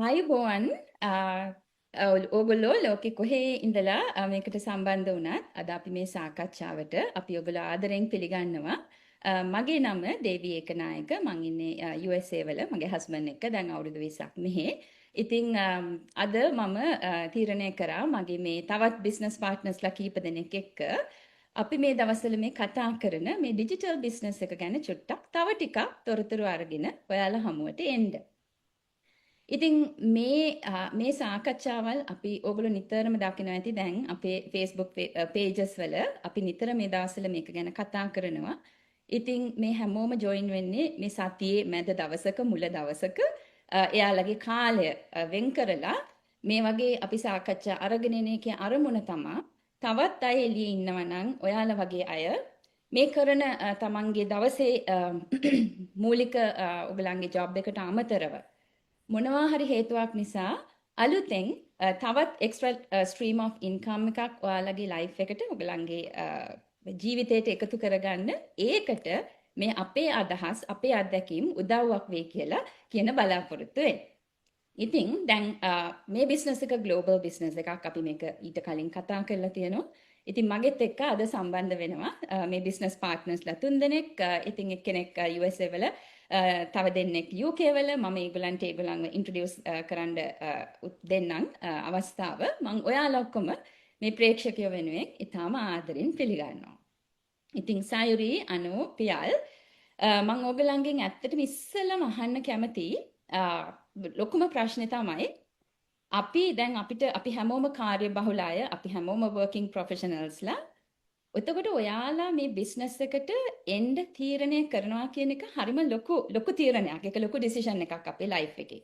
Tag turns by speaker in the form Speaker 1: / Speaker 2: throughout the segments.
Speaker 1: ආයුබෝවන් ඕගොල්ලෝ ලෝකෙ කොහේ ඉඳලා මේකට සම්බන්ධ වුණත් අද අපි මේ සාකච්ඡාවට අපි ඔයගොල්ලෝ ආදරෙන් පිළිගන්නවා. මගේ නම දේවී ඒකනායක. මං ඉන්නේ USA වල මගේ හස්බන්ඩ් එක්ක දැන් අවුරුදු 20ක් මෙහෙ. ඉතින් අද මම තීරණය කරා මගේ මේ තවත් බිස්නස් පාර්ට්නර්ස්ලා කීප දෙනෙක් එක්ක අපි මේ දවස්වල මේ කතා කරන මේ ඩිජිටල් බිස්නස් එක ගැන චුට්ටක් තව ටිකක් තොරතුරු අරගෙන ඔයාලා හමුවට එන්න. ඉතින් මේ සාකච්ඡාවල් අපි ඕගොල්ලෝ නිතරම දකිනවා ඇති දැන් අපේ Facebook pages වල අපි නිතර මේ දවස්වල මේක ගැන කතා කරනවා. ඉතින් මේ හැමෝම join වෙන්නේ මේ සතියේ මැද දවසක මුල දවසක එයාලගේ කාලය වෙන් කරලා මේ වගේ අපි සාකච්ඡා අරගෙන එන එකේ අරමුණ තමයි තවත් අය එළියේ ඉන්නවා නම් ඔයාලා වගේ අය මේ කරන තමන්ගේ දවසේ මූලික ඔයගලන්ගේ ජොබ් එකට අමතරව මොනවා හරි හේතුවක් නිසා අලුතෙන් තවත් එක්ස්ට්‍රා ස්ට්‍රීම් ඔෆ් ඉන්කම් එකක් ඔයාලගේ ලයිෆ් එකට ඔයගලන්ගේ ජීවිතයට එකතු කරගන්න ඒකට මේ අපේ අදහස් අපේ අත්දැකීම් උදව්වක් වෙයි කියලා කියන බලාපොරොත්තු වෙන්නේ. ඉතින් දැන් මේ බිස්නස් එක ග්ලෝබල් බිස්නස් එකක් අපි මේක ඊට කලින් කතා කරලා තියෙනවා. ඉතින් මගෙත් එක්ක අද සම්බන්ධ වෙනවා මේ බිස්නස් පාර්ට්නර්ස්ලා තුන්දෙනෙක්. ඉතින් එක්කෙනෙක් USA වල තව දෙන්නෙක් UK වල මම ඒගොල්ලන්ව ඉන්ට්‍රොඩියුස් කරන්න දෙන්නම් අවස්ථාව මම ඔයාලා ඔක්කොම මේ ප්‍රේක්ෂකයෝ වෙනුවෙන් ඉතාම ආදරෙන් පිළිගන්නවා. ඉතින් සයුරි අනු පියල් මම ඔයගලන්ගෙන් ඇත්තටම ඉස්සෙල්ලාම අහන්න කැමති ලොකුම ප්‍රශ්නේ තමයි අපි හැමෝම කාර්යබහුල අය අපි හැමෝම working professionalsලා එතකොට ඔයාලා මේ බිස්නස් එකට එන්න තීරණය කරනවා කියන එක හරිම ලොකු තීරණයක්. ඒක ලොකු ඩිසිෂන් එකක් අපේ ලයිෆ් එකේ.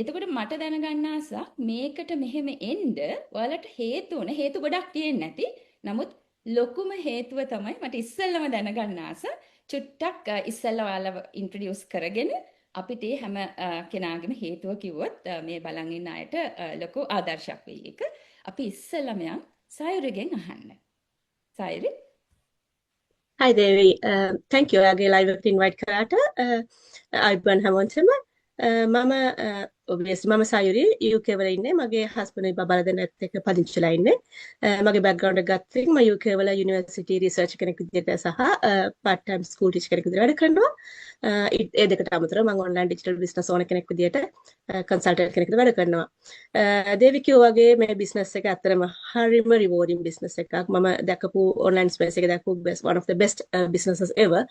Speaker 1: එතකොට මට දැනගන්න ආසක් මේකට මෙහෙම එන්න ඔයාලට හේතු ගොඩක් තියෙන්නේ නැති. නමුත් ලොකුම හේතුව තමයි මට ඉස්සෙල්ලම දැනගන්න ආස චුට්ටක් ඉස්සෙල්ලා ඔයාලව ඉන්ට්‍රොඩියුස් කරගෙන අපිට හැම කෙනාගේම හේතුව කිව්වොත් මේ බලන් ඉන්න අයට ලොකු ආදර්ශයක් වෙයි ඒක. අපි ඉස්සෙල්ලම යන් සයුරගෙන් අහන්න. Sairi?
Speaker 2: Hi Devi, thank you. I live invite karata. I've හැමෝටම මම obviously මම සයුරි UK වල ඉන්නේ. මගේ husband බබලා දෙන්නත් එක්ක පදිංචිලා ඉන්නේ. මගේ background එක ගත්තොත් මම UK වල university research කෙනෙක් විදිහට සහ part time school teacher කෙනෙක් විදිහට වැඩ කරනවා. ඒ දෙකට අමතරව මම online digital business owner කෙනෙක් විදිහට consultant කෙනෙක් විදිහට වැඩ කරනවා. දේවි කිව්වා වගේ මේ business එක ඇත්තටම හරිම rewarding business එකක්. මම දැකපු online space එක දැකපු one of the best businesses ever.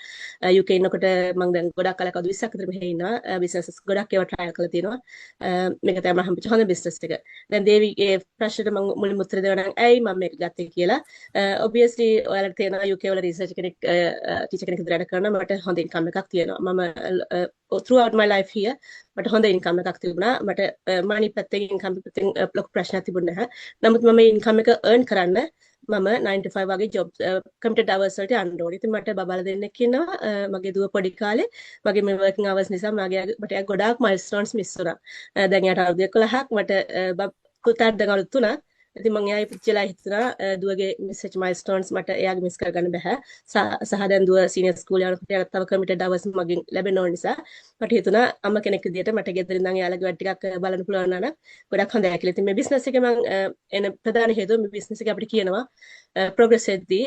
Speaker 2: UK ඉන්නකොට මම දැන් ගොඩක් කලක 20ක් විතර මෙහෙ ඉන්නවා. businesses ගොඩක් ඒවා try කරලා තියෙනවා. මේක තමයි මම හම්බෙච්ච හොඳ business එක. දැන් දේවිගේ ප්‍රශ්නෙට මම මුලින්ම උත්තර දෙනවා නම් ඇයි මම මේක ගත්තේ කියලා. obviously ඔයාලට තේරෙනවා UK වල research කෙනෙක් teacher කෙනෙක් විදිහට වැඩ කරනවා. මට හොඳ income එකක් තියෙනවා. මම throughout my life here මට හොඳ income එකක් තිබුණා. මට money පැත්තෙන් income පැත්තෙන් ලොකු ප්‍රශ්නයක් තිබුණේ නැහැ. නමුත් මම income එක earn කරන්න මම 9 to 5 වගේ job committed hours වලට යන්න ඕනේ. ඉතින් මට බබලා දෙන්නෙක් ඉන්නවා. මගේ දුව පොඩි කාලේ මගේ මේ working hours නිසා මට ගොඩාක් milestones miss වුණා. දැන් යාට අවුරුදු 11ක් මට පුතාට දැන් අවුරුදු 3ක්. ඉතින් මම එයායි පුච්චිලා හිතුණා දුවගේ miss වෙච්ච milestones මට එයාගේ miss කරගන්න බෑ. සහ දැන් දුව senior school යනකොට එයාට තව committed hours මගෙන් ලැබෙන්න ඕන නිසා මට හිතුණා අම්ම කෙනෙක් විදියට මට ගෙදර ඉඳන් එයාලගේ වැඩ ටිකක් බලන්න පුළුවන් නම් ගොඩක් හොඳයි කියලා. ඉතින් මේ business එකේ මම එන ප්‍රධාන හේතුව මේ business එක අපිට කියනවා progress එද්දී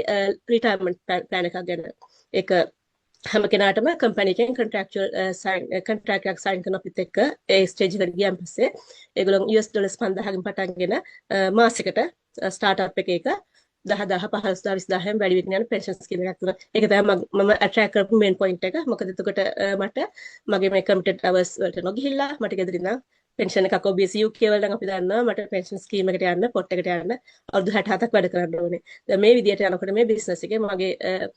Speaker 2: retirement plan එකක් ගැන. ඒක හැම කෙනාටම කම්පැනි එකෙන් contract එකක් sign කරන අපිත් එක්ක ඒ ස්ටේජ් එකට ගියන් පස්සේ ඒගොල්ලෝ US dollars 5000කින් පටන්ගෙන මාසෙකට ස්ටාර්ට්අප් එකක 10,000 15,000 20,000 වැඩි වෙගෙන යන pension scheme එකක් තුන. ඒක තමයි මම attract කරපු main point එක. මොකද එතකොට මට මගේ මේ committed hours වලට නොගිහිල්ලා මට ගෙදරින් නම් pension එකක් obviously UK වල නම් අපි දන්නවා මට pension scheme එකට යන්න pot එකට යන්න අවුරුදු 67ක් වැඩ කරන්න ඕනේ. දැන් මේ විදියට යනකොට මේ business එකේ මගේ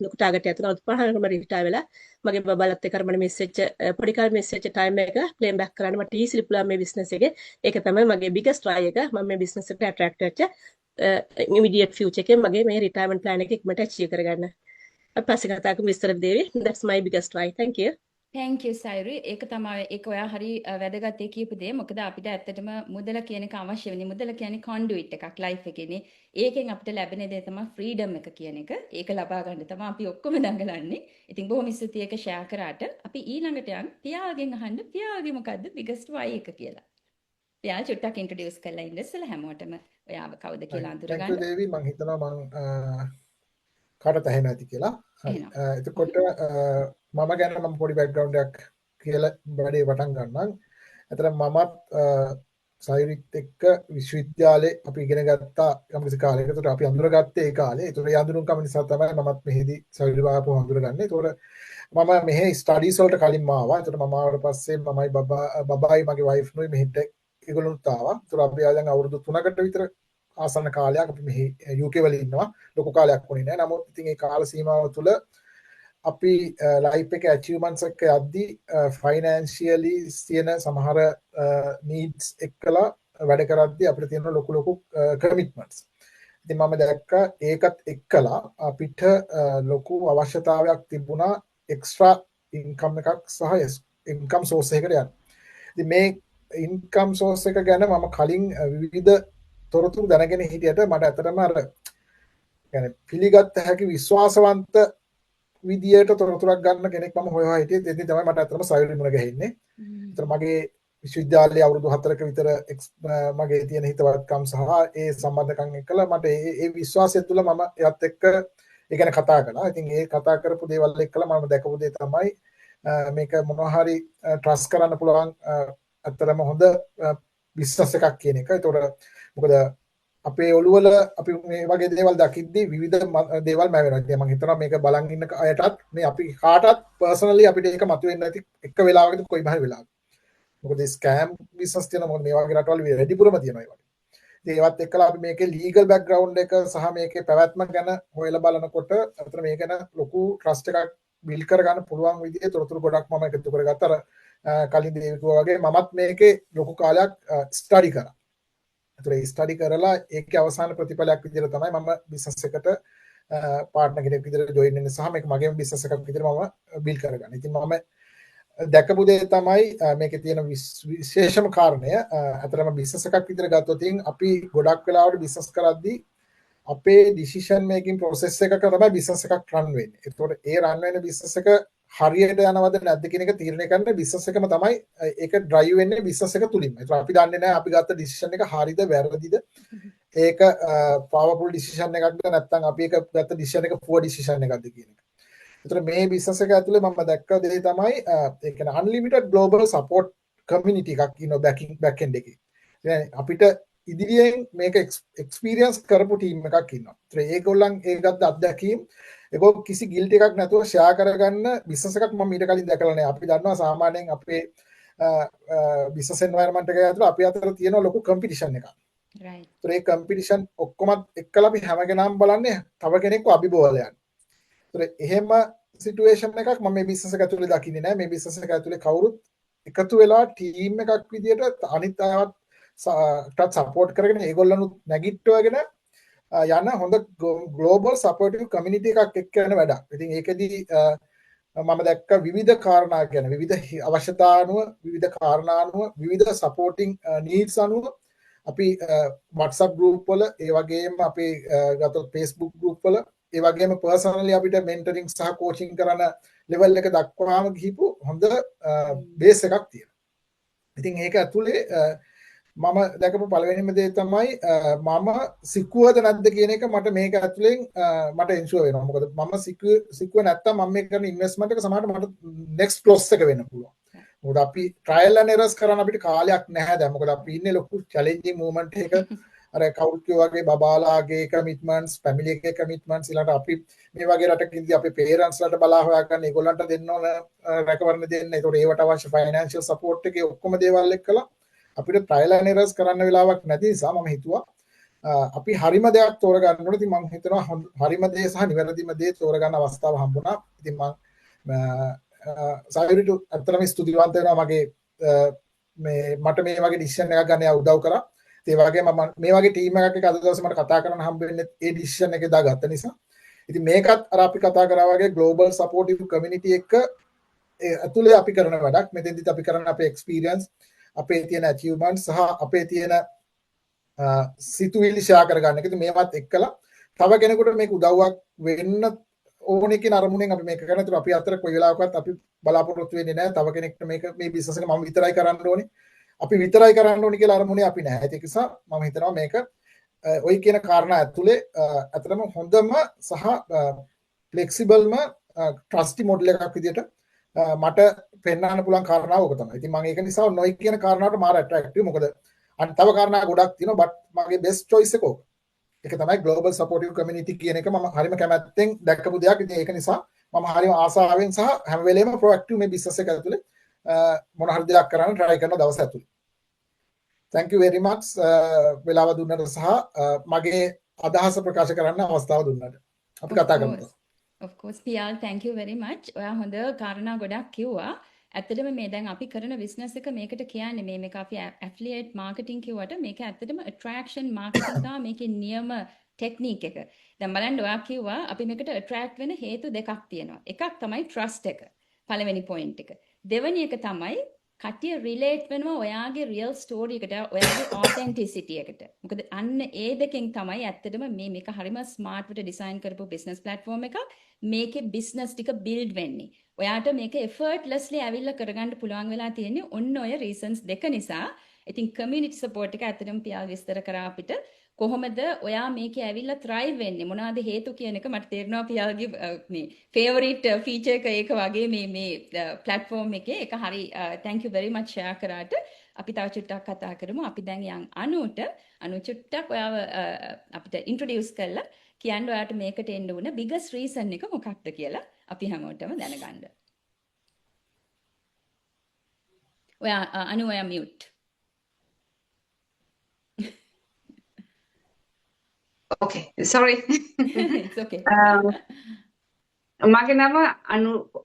Speaker 2: ලොකු target එකක් තියෙනවා. අවුරුදු 5කට මම retire වෙලා මගේ බබලත් එක්ක මට miss වෙච්ච පොඩි කාලේ miss වෙච්ච time එක claim back කරන්න මට easily පුළුවන් මේ business එකේ. ඒක තමයි මගේ biggest try එක. මම මේ business එකට attract වෙච්ච immediate future එකේ මගේ මේ retirement plan එක ඉක්මනට achieve කරගන්න. අපස්සේ කතා කරමු විස්තර දෙවි. That's my biggest try. Thank you.
Speaker 1: Thank you Sayuri. ඒක ඔයා හරි වැදගත් කියපු දේ. මොකද අපිට ඇත්තටම මුදල කියන එක අවශ්‍ය වෙන්නේ. මුදල කියන්නේ conduit එකක් life එකේනේ. ඒකෙන් අපිට ලැබෙන දේ තමයි freedom එක කියන එක. ඒක ලබා ගන්න තමයි අපි ඔක්කොම දඟලන්නේ. ඉතින් බොහොම ස්තුතියි ඒක share කරාට. අපි ඊළඟට යන් පියාගෙන් අහන්න. පියාගේ මොකද්ද biggest why එක කියලා. ඔයා චුට්ටක් ඉන්ට්‍රොඩියුස් කරලා ඉන්න ඉස්සෙල්ලා හැමෝටම ඔයාව කවුද කියලා
Speaker 3: thank you
Speaker 1: අඳුරගන්න.
Speaker 3: දේවි මම හිතනවා කාටත් ඇහෙන්නේ නැති කියලා. හරි.
Speaker 1: එහෙනම්.
Speaker 3: එතකොට මම ගැන මම පොඩි බෑග්ග්‍රවුන්ඩ් එකක් කියලා වැඩේ පටන් ගන්නම්. ඇත්තටම මමත් සයුරිත් එක්ක විශ්වවිද්‍යාලේ අපි ඉගෙන ගත්තා යම්කිසි කාලයක. ඒකට අපි අඳුරගත්තේ ඒ කාලේ. ඒතර ඒ අඳුරුම්කම නිසා තමයි මමත් මෙහෙදි සයුරි වාපුව අඳුරගන්නේ. ඒතර මම මෙහෙ ස්ටඩීස් වලට කලින් ආවා. ඒතර මම ආවට පස්සේ මමයි බබායි මගේ වයිෆ් නුයි මෙහෙට ඒගොල්ලොත් ආවා. ඒතර අපි ආදන් අවුරුදු 3කට විතර ආසන්න කාලයක් අපි මෙහි UK වල ඉන්නවා. ලොකු කාලයක් වුණේ නැහැ. නමුත් ඉතින් ඒ කාල සීමාව තුළ අපි ලයිෆ් එක achievements එක යද්දී financially තියෙන සමහර needs එක්කලා වැඩ කරද්දී අපිට තියෙන ලොකු commitments. ඉතින් මම දැක්කා ඒකත් එක්කලා අපිට ලොකු අවශ්‍යතාවයක් තිබුණා extra income එකක් සහ income source එකකට යන්න. ඉතින් මේ income source එක ගැන මම කලින් විවිධ තොරතුරු දැනගෙන හිටියට මට ඇත්තටම අර يعني පිළිගත්ත හැකි විශ්වාසවන්ත විදියට තොරතුරක් ගන්න කෙනෙක් මම හොයවා හිටියේ. එතෙන් තමයි මට ඇත්තටම සයුරි මුණ ගැහෙන්නේ. ඒතර මගේ විශ්වවිද්‍යාලයේ අවුරුදු 4ක විතර මගේ තියෙන හිතවත්කම් සහ ඒ සම්බන්ධකම් එක්කලා මට ඒ විශ්වාසය තුළ මම එයත් එක්ක ඒ ගැන කතා කළා. ඉතින් ඒ කතා කරපු දේවල් එක්කලා මම දැකපු දේ තමයි මේක මොනවා හරි ට්‍රස්ට් කරන්න පුළුවන් ඇත්තටම හොඳ බිස්නස් එකක් කියන එක. ඒතකොට මොකද අපේ ඔළුවල අපි මේ වගේ දේවල් දකිද්දී විවිධ දේවල් මැවෙනවා. ඉතින් මම හිතනවා මේක බලන් ඉන්න අයටත් මේ අපි කාටත් පර්සනලි අපිට ඒක මතුවෙන්නේ නැති එක වෙලාවකදී කොයි බහරි වෙලාවක. මොකද ස්කෑම් බිස්නස් තියෙන මොකද මේ වගේ රටවල් වැඩිපුරම තියෙනවා ඒ වගේ. ඉතින් ඒවත් එක්කලා අපි මේකේ ලීගල් බෑග්ග්‍රවුන්ඩ් එක සහ මේකේ පැවැත්ම ගැන හොයලා බලනකොට අතන මේක ගැන ලොකු ට්‍රස්ට් එකක් බිල්ඩ් කරගන්න පුළුවන් විදිහේ තොරතුරු ගොඩක් මම එකතු කරගත්තා. අර කලින් දේවිකුවා වගේ මමත් මේකේ ලොකු කාලයක් ස්ටඩි කරා. ඒතර ඒ ස්ටඩි කරලා ඒකේ අවසාන ප්‍රතිඵලයක් විදිහට තමයි මම බිස්නස් එකට පාර්ට්නර් කෙනෙක් විදිහට ජොයින් වෙන්නේ සහ මේක මගේම බිස්නස් එකක් විදිහට මම බිල්ඩ් කරගන්න. ඉතින් මම දැකපු දේ තමයි මේකේ තියෙන විශේෂම කාරණය. අතරම බිස්නස් එකක් විදිහට ගත්තොත් අපි ගොඩක් වෙලාවට බිස්නස් කරද්දී අපේ ඩිසිෂන් මේකින් ප්‍රොසෙස් එකක තමයි බිස්නස් එකක් රන් වෙන්නේ. ඒතකොට ඒ රන් වෙන බිස්නස් එක හරියට යනවද නැද්ද කියන එක තීරණය කරන්න බිස්නස් එකම තමයි ඒක ඩ්‍රයිව් වෙන්නේ බිස්නස් එක තුලින්ම. ඒතකොට අපි දන්නේ නැහැ අපි ගත්ත ඩිසිෂන් එක හරිද වැරදිද. ඒක පවර්ෆුල් ඩිසිෂන් එකක්ද නැත්නම් අපි ඒක ගත්ත ඩිසිෂන් එක පුවර් ඩිසිෂන් එකක්ද කියන එක. ඒතර මේ බිස්නස් එක ඇතුලේ මම දැක්ක දේ තමයි ඒ කියන්නේ unlimited global support community එකක් ඉන්නවා back end එකේ. يعني අපිට ඉදිරියෙන් මේක එක්ස්පීරියන්ස් කරපු ටීම් එකක් ඉන්නවා. ඒතර ඒගොල්ලන් ඒකත් අත්දැකීම් ඒගොල්ලෝ කිසි ගිල්ට් එකක් නැතුව ෂෙයා කරගන්න බිස්නස් එකක් මම ඊට කලින් දැකලා නැහැ. අපි දන්නවා සාමාන්‍යයෙන් අපේ බිස්නස් එන්වයරන්මන්ට් එක ඇතුළේ අපි අතර තියෙන ලොකු කම්පිටිෂන් එකක්.
Speaker 1: right.
Speaker 3: ඒතර ඒ කම්පිටිෂන් ඔක්කොම එක්කලා අපි හැමගෙනාම බලන්නේ තව කෙනෙක්ව අභිබෝල යන්න. ඒතර එහෙම සිටුේෂන් එකක් මම මේ බිස්නස් එක ඇතුලේ දකින්නේ නැහැ. මේ බිස්නස් එක ඇතුලේ කවුරුත් එකතු වෙලා ටීම් එකක් විදියට අනිත් අයවත් සපෝට් කරගෙන ඒගොල්ලනුත් නැගිට්ටවගෙන යන හොඳ ග්ලෝබල් සපෝටිව් කමියුනිටි එකක් එක්ක යන වැඩක්. ඉතින් ඒකෙදි මම දැක්ක විවිධ කාරණා ගැන විවිධ අවශ්‍යතා අනුව විවිධ කාරණා අනුව විවිධ සපෝටිං නීඩ්ස් අනුව අපි WhatsApp group වල ඒ වගේම අපේ ගතොත් Facebook group වල ඒ වගේම පර්සනලි අපිට මෙන්ටරින් සහ කෝචින් කරන ලෙවල් එක දක්වාම ගිහිපු හොඳ බේස් එකක් තියෙනවා. ඉතින් ඒක ඇතුලේ මම දැකපු පළවෙනිම දේ තමයි මම සිකුවද නැද්ද කියන එක මට මේක ඇතුලෙන් මට ඉන්ෂුවර් වෙනවා. මොකද මම සිකුව නැත්තම් මම මේ කරන ඉන්වෙස්ට්මන්ට් එක සමහරට මට නෙක්ස්ට් ක්ලොස් එක වෙන්න පුළුවන්. මොකද අපි ට්‍රයල් ඇන්ඩ් එරර්ස් කරන්න අපිට කාලයක් නැහැ දැන්. මොකද අපි ඉන්නේ ලොකු චැලෙන්ජින් මූවමන්ට් එකක. අර කවුරුත් වගේ බබාලාගේ කමිට්මන්ට්ස්, ෆැමිලි එකේ කමිට්මන්ට්ස් ඊළඟට අපි මේ වගේ රටක ඉඳි අපේ පේරන්ට්ස් ලට බලා හොයා ගන්න ඒගොල්ලන්ට දෙන්න ඕන රැකවරණ දෙන්න. ඒකට ඒවට අවශ්‍ය ෆයිනෑන්ෂියල් සපෝට් එකේ ඔක්කොම දේවල් එක්කලා අපිට ට්‍රයල් ඇන්ඩ් එරර්ස් කරන්න වෙලාවක් නැති නිසා මම හිතුවා අපි හරිම දෙයක් තෝරගන්න ඕනේ. ඉතින් මම හිතනවා හරිම දේ සහ නිවැරදිම දේ තෝරගන්න අවස්ථාව හම්බුණා. ඉතින් මම සයුරිට අත්‍තරම ස්තුතිවන්ත වෙනවා මගේ මේ මට මේ වගේ ඩිසිෂන් එකක් ගන්න උදව් කරා. ඒ වගේම මම මේ වගේ ටීම් එකක් එක්ක අද දවසේ මට කතා කරන්න හම්බ වෙන්නේ ඒ ඩිසිෂන් එක දාගත්ත නිසා. ඉතින් මේකත් අර අපි කතා කරා වගේ ග්ලෝබල් සපෝටිව් කමියුනිටි එක ඇතුලේ අපි කරන වැඩක්. මෙතෙන්දිත් අපි කරන අපේ එක්ස්පීරියන්ස්, අපේ තියෙන achievements සහ අපේ තියෙන සිතුවිලි ෂෙයා කරගන්න එක. ඉතින් මේවත් එක්කලා තව කෙනෙකුට මේක උදව්වක් වෙන්න ඕනේ කියන අරමුණෙන් අපි මේක කරන. ඒතර අපි අතර කොයි වෙලාවකවත් අපි බලාපොරොත්තු වෙන්නේ නැහැ තව කෙනෙක්ට මේක මේ බිස්නස් එක මම විතරයි කරන්න ඕනේ. අපි විතරයි කරන්න ඕනි කියලා අරමුණේ අපි නැහැ. ඒක නිසා මම හිතනවා මේක ඔය කියන කාරණා ඇතුලේ අතරම හොඳම සහ ෆ්ලෙක්සිබල්ම ට්‍රස්ටි මොඩල් එකක් විදිහට මට පෙන්වන්න පුළුවන් කාරණාව ඕක තමයි. ඉතින් මම ඒක නිසා නොයි කියන කාරණාවට මාර ඇට්‍රැක්ටිව්. මොකද අනිත් තව කාරණා ගොඩක් තියෙනවා බට් මගේ බෙස්ට් චොයිස් එක ඕක. ඒක තමයි ග්ලෝබල් සපෝටිව් කමියුනිටි කියන එක මම හරිම කැමැත්තෙන් දැක්කපු දෙයක්. ඉතින් ඒක නිසා මම හරිම ආසාවෙන් සහ හැම වෙලේම ප්‍රොඇක්ටිව් මේ බිස්නස් එක ඇතුලේ මොන හරි දෙයක් කරන්න try කරන දවස් ඇතුලේ. thank you very much වෙලාව දුන්නට සහ මගේ අදහස ප්‍රකාශ කරන්න අවස්ථාව දුන්නට. අපි කතා කරමු.
Speaker 1: of course පියාල් thank you very much. ඔයා හොඳ කාරණා ගොඩක් කිව්වා. ඇත්තටම මේ දැන් අපි කරන බිස්නස් එක මේකට කියන්නේ මේක අපි ඇෆිලියේට් මාකටිං කිව්වට මේක ඇත්තටම ඇට්‍රැක්ෂන් මාකටිං තමයි මේකේ නියම ටෙක්නික් එක. දැන් බලන්න ඔයා කිව්වා අපි මේකට ඇට්‍රැක්ට් වෙන හේතු දෙකක් තියෙනවා. එකක් තමයි ට්‍රස්ට් එක. පළවෙනි පොයින්ට් එක. දෙවෙනි එක තමයි කටිය රිලේට් වෙනවා ඔයාගේ රියල් ස්ටෝරි එකට, ඔයාගේ ඔතෙන්ටිසිටි එකට. මොකද අන්න ඒ දෙකෙන් තමයි ඇත්තටම මේක හරිම ස්මාර්ට් විට ඩිසයින් කරපු බිස්නස් ප්ලැට්ෆෝම් එකක්. මේකේ බිස්නස් ටික බිල්ඩ් වෙන්නේ. ඔයාට මේක effortlessly ඇවිල්ලා කරගන්න පුළුවන් වෙලා තියෙන්නේ ඔන්න ඔය reasons දෙක නිසා. ඉතින් community support එක ඇත්තටම පියාල් විස්තර කරා අපිට කොහොමද ඔයා මේකේ ඇවිල්ලා thrive වෙන්නේ මොනවාද හේතු කියන එක මට තේරෙනවා පියාල්ගේ මේ favorite feature එක ඒක වගේ මේ platform එකේ ඒක හරි thank you very much share කරාට අපි තව චුට්ටක් කතා කරමු. අපි දැන් යන් අනු චුට්ටක් ඔයාව අපිට introduce කරලා කියන්න ඔයාට මේකට එන්න උන biggest reason එක මොකක්ද කියලා අපි හැමෝටම දැනගන්න. ඔයා අනු ඔයා mute.
Speaker 4: Okay, sorry.
Speaker 1: It's okay.
Speaker 4: මගේ නම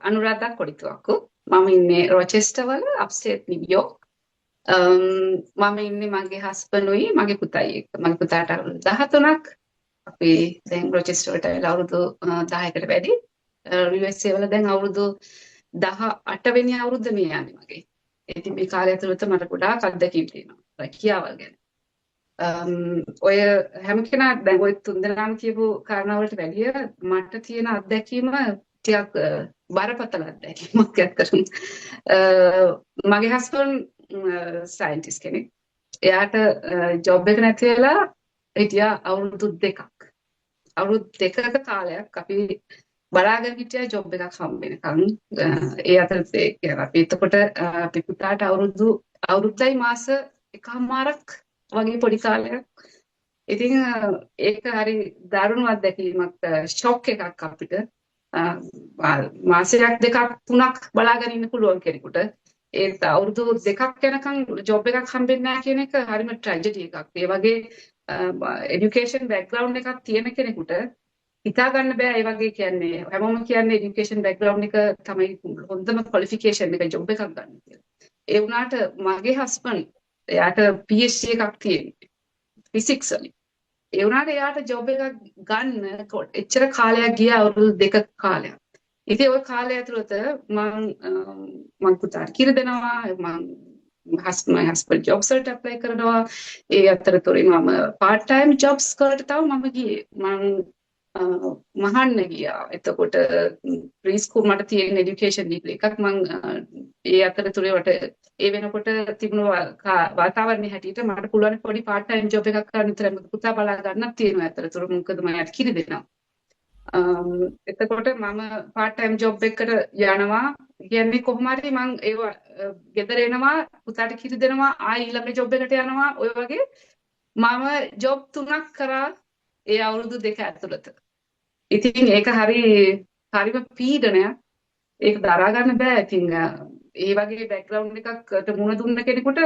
Speaker 4: අනුරාධා කොඩිතුවක්කු. මම ඉන්නේ රොචෙස්ටර් වල අප්ස්ටේට් නිව්යෝක්. මම ඉන්නේ මගේ හස්බන්ඩ්ුයි මගේ පුතයි එක්ක. මගේ පුතාට අවුරුදු 13ක්. අපි දැන් රොචෙස්ටර් වලට ඇවිල්ලා අවුරුදු 10කට වැඩි. USA වල දැන් අවුරුදු 18 වෙනි අවුරුද්ද මේ යන්නේ මගේ. ඉතින් මේ කාලය ඇතුළත මට ගොඩාක් අත්දැකීම් තියෙනවා. රැකියාවල් ගැන. ඔය හැම කෙනා දැන් ඔය තුන්දෙනාම කියපු කාරණා වලට වැඩිය මට තියෙන අත්දැකීම ටිකක් බරපතල අත්දැකීමක් ඇත්තටම. මගේ හස්බන්ඩ් සයන්ටිස්ට් කෙනෙක්. එයාට ජොබ් එක නැති වෙලා හිටියා අවුරුදු 2ක්. අවුරුදු 2ක කාලයක් අපි බලාගෙන හිටියා ජොබ් එකක් හම්බ වෙනකන්. ඒ අතරේ අපි එතකොට අපි පුතාට අවුරුද්දයි මාස එකමාරක් වගේ පොඩි කාලයක්. ඉතින් ඒක හරි දරුණු අත්දැකීමක්, ෂොක් එකක් අපිට. මාසයක් දෙකක් තුනක් බලාගෙන ඉන්න පුළුවන් කෙනෙකුට. ඒත් අවුරුදු 2ක් යනකම් ජොබ් එකක් හම්බෙන්නේ නැහැ කියන එක හරිම ට්‍රැජඩි එකක්. ඒ වගේ এডুকেෂන් බෑග්ග්‍රවුන්ඩ් එකක් තියෙන කෙනෙකුට හිතා ගන්න බෑ. ඒ වගේ කියන්නේ හැමෝම කියන්නේ এডুকেෂන් බෑග්ග්‍රවුන්ඩ් එක තමයි හොඳම ක්වොලිෆිකේෂන් එක ජොබ් එකක් ගන්න කියලා. ඒ වුණාට මගේ හස්බන්ඩ් එයාට PhD එකක් තියෙනවා ෆිසික්ස් වලින්. ඒ වුණාට එයාට ජොබ් එකක් ගන්න එච්චර කාලයක් ගියා අවුරුදු 2ක කාලයක්. ඉතින් ওই කාලය ඇතුළත මම පුතාට කිරි දෙනවා මම හස්බන්ඩ් ජොබ්ස් වලට ඇප්ලයි කරනවා. ඒ අතරතුරේ මම part time jobs වලට තව මම ගියේ. මහන්න ගියා. එතකොට ප්‍රීස්කූල් මට තියෙන এডুকেෂන් ඩිග්‍රී එකක් මම ඒ අතරතුරේ ඒ වෙනකොට තිබුණ වාතාවරණය හැටියට මට පුළුවන් පොඩි part time job එකක් කරන්න විතරයි පුතා බලා ගන්නත් තියෙනවා. අතරතුර මොකද මම යට කිරි දෙනවා. එතකොට මම part time job එකකට යනවා. කියන්නේ කොහොම හරි මම ඒව ගෙදර එනවා පුතාට කිරි දෙනවා ආයෙ ඊළඟ job එකට යනවා. ඔය වගේ මම job 3ක් කරා ඒ අවුරුදු 2 ඇතුළත. ඉතින් ඒක හරිම පීඩනයක්. ඒක දරා ගන්න බෑ. ඉතින් ඒ වගේ බෑග්ග්‍රවුන්ඩ් එකකට මුණ දුන්න කෙනෙකුට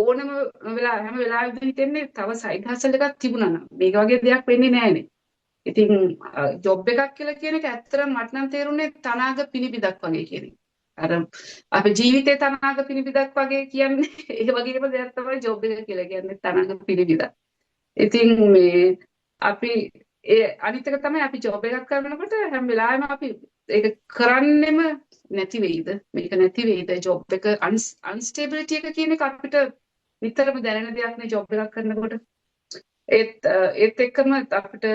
Speaker 4: ඕනම හැම වෙලාවෙම හිතෙන්නේ තව සයිඩ් හසල් එකක් තිබුණා නම් මේක වගේ දෙයක් වෙන්නේ නෑනේ. ඉතින් ජොබ් එකක් කියලා කියන එක ඇත්තටම මට නම් තේරුනේ තනාග පිනිබිදක් වගේ කියන එක. අර අපේ ජීවිතේ තනාග පිනිබිදක් වගේ කියන්නේ ඒ වගේම දෙයක් තමයි ජොබ් එක කියලා කියන්නේ තනාග පිනිබිදක්. ඉතින් මේ අපි ඒ අනිත් එක තමයි අපි ජොබ් එකක් කරනකොට හැම වෙලාවෙම අපි ඒක කරන්නෙම නැති වෙයිද මේක නැති වෙයිද ජොබ් එක අන්ස්ටේබිලිටි එක කියන එක අපිට නිතරම දැනෙන දෙයක් නේ ජොබ් එකක් කරනකොට. ඒත් එක්කම අපිට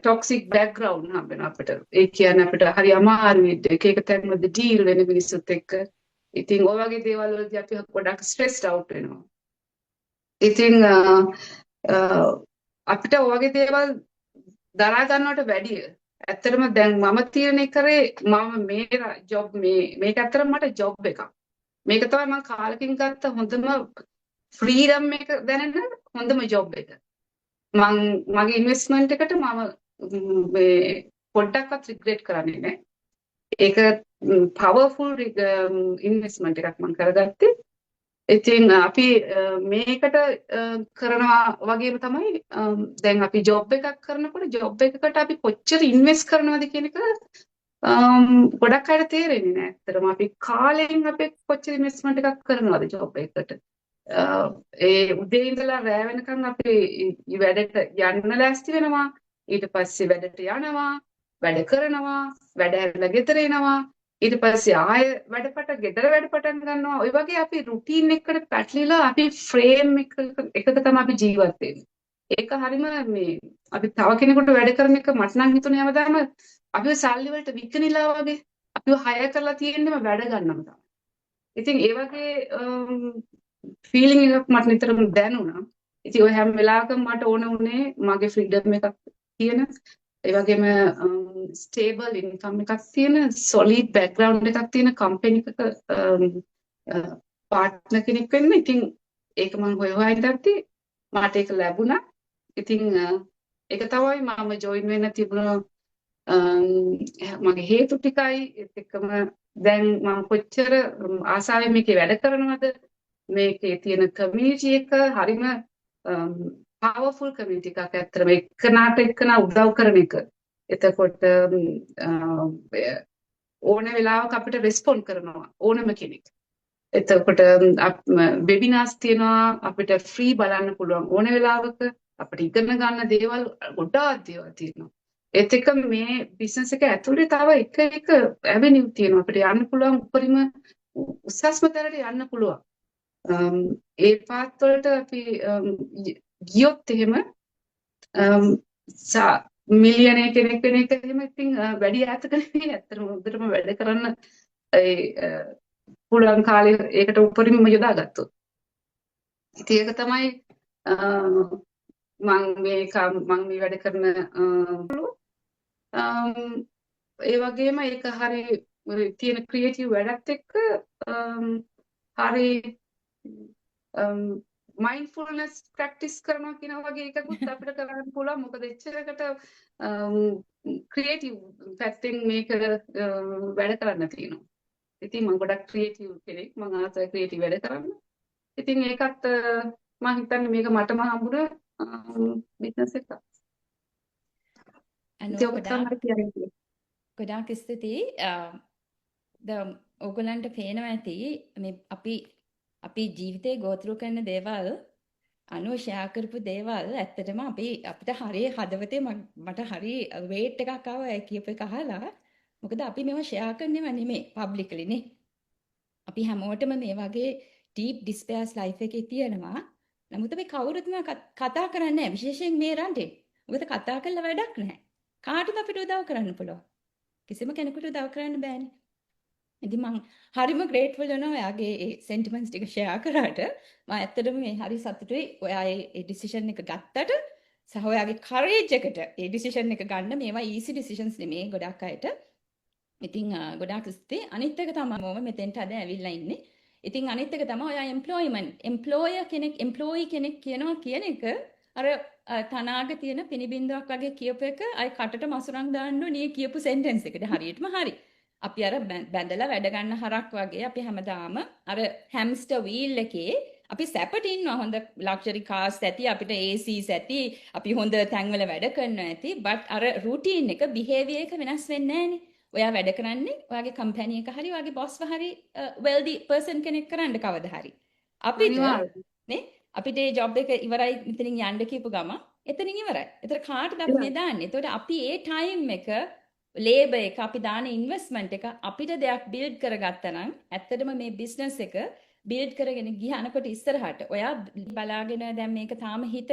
Speaker 4: ටොක්සික් බෑග්ග්‍රවුන්ඩ් හම්බ වෙනවා අපිට. ඒ කියන්නේ අපිට හරි අමාරුයි එක තැන්වල ඩීල් වෙන මිනිස්සුත් එක්ක. ඉතින් ඔය වගේ දේවල් වලදී අපි ගොඩක් ස්ට්‍රෙස්ඩ් අවුට් වෙනවා. ඉතින් අපිට ඔය වගේ දේවල් දරා ගන්නවට වැඩිය ඇත්තටම දැන් මම තීරණය කරේ මම මේ ජොබ් මේක ඇත්තටම මට ජොබ් එකක්. මේක තමයි මම කාලෙකින් ගත්ත හොඳම ෆ්‍රීඩම් එක දැනෙන හොඳම ජොබ් එක. මගේ ඉන්වෙස්ට්මන්ට් එකට මම මේ පොඩ්ඩක්වත් රිග්‍රෙට් කරන්නේ නැහැ. ඒක පවර්ෆුල් ඉන්වෙස්ට්මන්ට් එකක් මම කරගත්තේ. ඉතින් අපි මේකට කරනවා වගේම තමයි දැන් අපි ජොබ් එකක් කරනකොට ජොබ් එකකට අපි කොච්චර ඉන්වෙස්ට් කරනවද කියන එක ගොඩක් අයට තේරෙන්නේ නැහැ. ඇත්තටම අපි කාලෙන් අපි කොච්චර ඉන්වෙස්ට්මන්ට් එකක් කරනවද ජොබ් එකකට. ඒ උදේ ඉඳලා රෑ වෙනකන් අපි වැඩට යන්න ලෑස්ති වෙනවා. ඊට පස්සේ වැඩට යනවා, වැඩ කරනවා, වැඩ ඇරලා ගෙදර එනවා. ඊට පස්සේ ආය ගෙදර වැඩ පටන් ගන්නවා. ඔය වගේ අපි රුටීන් එකකට පැටලිලා අපි ෆ්‍රේම් එකක තමයි අපි ජීවත් වෙන්නේ. ඒක හරිම මේ අපි තව කෙනෙකුට වැඩ කරන එක මට නම් හිතුනේ හැමදාම අපිව සල්ලි වලට විකිනිලා වගේ අපිව හයර් කරලා තියෙන්නම වැඩ ගන්නම තමයි. ඉතින් ඒ වගේ ෆීලිං එකක් මට නිතරම දැනුණා. ඉතින් ඔය හැම වෙලාවකම මට ඕන උනේ මගේ ෆ්‍රීඩම් එකක් තියෙන ඒ වගේම ස්ටේබල් ඉන්කම් එකක් තියෙන සොලිඩ් බෑග්ග්‍රවුන්ඩ් එකක් තියෙන කම්පැනි එකක පාර්ට්නර් කෙනෙක් වෙන්න. ඉතින් ඒක මම හොයලා ඉඳද්දි මට ඒක ලැබුණා. ඉතින් ඒක තමයි මම ජොයින් වෙන්න තිබුණ මගේ හේතු ටිකයි. ඒත් එක්කම දැන් මම කොච්චර ආසාවෙන් මේකේ වැඩ කරනවද, මේකේ තියෙන කමියුනිටි එක හරිම පවර්ෆුල් කමියුනිටි එකක්. ඇත්තටම එක්කෙනා උදව් කරන එක. එතකොට ඕන වෙලාවක අපිට රෙස්පොන්ඩ් කරනවා ඕනම කෙනෙක්. එතකොට වෙබිනාර්ස් තියෙනවා, අපිට ෆ්‍රී බලන්න පුළුවන් ඕන වෙලාවක. අපිට ඉගෙන ගන්න දේවල් ගොඩාක් දේවල් තියෙනවා. ඒත් එක්ක මේ බිස්නස් එක ඇතුලේ තව එක ඇවෙනිව් තියෙනවා. අපිට යන්න පුළුවන් උඩරිම උසස්ම තැනට යන්න පුළුවන්. ඒ පාත් වලට අපි ගියොත් එහෙම මිලියනර් කෙනෙක් වෙන එක එහෙම ඉතින් වැඩි ඈතක නෙවෙයි. ඇත්තටම හොඳටම වැඩ කරන්න පුළුවන් කාලේ ඒකට උඩරිම යොදාගත්තොත්. ඉතින් ඒක තමයි මම මේ වැඩ කරන ඒ වගේම ඒක හරි තියෙන ක්‍රියේටිව් වැඩත් එක්ක හරි මයින්ඩ්ෆුල්නස් ප්‍රැක්ටිස් කරනවා කියන වගේ එකකුත් අපිට කරන්න පුළුවන්. මොකද එච්චරකට ක්‍රියේටිව් පැත්තෙන් මේක වැඩ කරන්න තියෙනවා. ඉතින් මම ගොඩක් ක්‍රියේටිව් කෙනෙක්. මම ආසයි ක්‍රියේටිව් වැඩ කරන්න. ඉතින් ඒකත් මම හිතන්නේ මේක මටම හම්බුන බිස්නස් එකක්.
Speaker 1: ගොඩාක් ස්තුතියි. ඔයගොල්ලන්ට පේනවා ඇති මේ අපි ජීවිතේ go through කරන දේවල් අනුව ෂෙයා කරපු දේවල් ඇත්තටම අපිට හරිය හදවතේ මට හරි වේට් එකක් ආවා කියප එක අහලා. මොකද අපි මේවා ෂෙයා කරන්නේම නෙමෙයි පබ්ලික්ලි නේ. අපි හැමෝටම මේ වගේ ඩීප් ඩිස්පෙයර්ස් ලයිෆ් එකේ තියෙනවා. නමුත් අපි කවුරුත්ම කතා කරන්නේ නැහැ, විශේෂයෙන් මේ රටේ. මොකද කතා කරලා වැඩක් නැහැ. කාටද අපිට උදව් කරන්න පුළුවන්? කිසිම කෙනෙකුට උදව් කරන්න බෑනේ. ඉතින් මම හරිම ග්‍රේට්ෆුල් වෙනවා ඔයාගේ ඒ සෙන්ටිමන්ට්ස් ටික ෂෙයා කරාට. මම ඇත්තටම මේ හරි සතුටුයි ඔයා ඒ ඩිසිෂන් එක ගත්තට සහ ඔයාගේ කරේජ් එකට ඒ ඩිසිෂන් එක ගන්න. මේවා ඊසි ඩිසිෂන්ස් නෙමෙයි ගොඩක් අයට. ඉතින් ගොඩාක් ස්තුතියි. අනිත් එක තමයි මම මෙතෙන්ට අද ඇවිල්ලා ඉන්නේ. ඉතින් අනිත් එක තමයි ඔයා එම්ප්ලොයර් කෙනෙක් එම්ප්ලොයි කෙනෙක් කියනවා කියන එක අර තනාග තියෙන පිනිබින්දුවක් වගේ කියපු එක අය කටට මසුරන් දාන්න ඕනේ කියපු සෙන්ටෙන්ස් එකට හරියටම හරි. අපි අර බැඳලා වැඩ ගන්න හරක් වගේ අපි හැමදාම අර හැම්ස්ටර් වීල් එකේ අපි සැපට ඉන්නවා. හොඳ ලක්ෂරි කාර්ස් ඇති, අපිට ACs ඇති, අපි හොඳ තැන්වල වැඩ කරනවා ඇති. බට් අර රුටීන් එක බිහේවියර් එක වෙනස් වෙන්නේ නැහනේ. ඔයා වැඩ කරන්නේ ඔයාගේ කම්පැනි එක හරි ඔයාගේ බොස්ව හරි වෙල්දි පර්සන් කෙනෙක් කරන්න කවදා හරි. අපිට නේ අපිට මේ ජොබ් එක ඉවරයි මෙතනින් යන්න කියපු ගම එතනින් ඉවරයි. ඒතර කාටද අපි මේ දාන්නේ? ඒතකොට අපි ඒ ටයිම් එක ලේබර් එක අපි දාන ඉන්වෙස්ට්මන්ට් එක අපිට දෙයක් බිල්ඩ් කරගත්තා නම් ඇත්තටම මේ බිස්නස් එක බිල්ඩ් කරගෙන ගියානකොට ඉස්සරහට ඔයා බලාගෙන දැන් මේක තාම හිත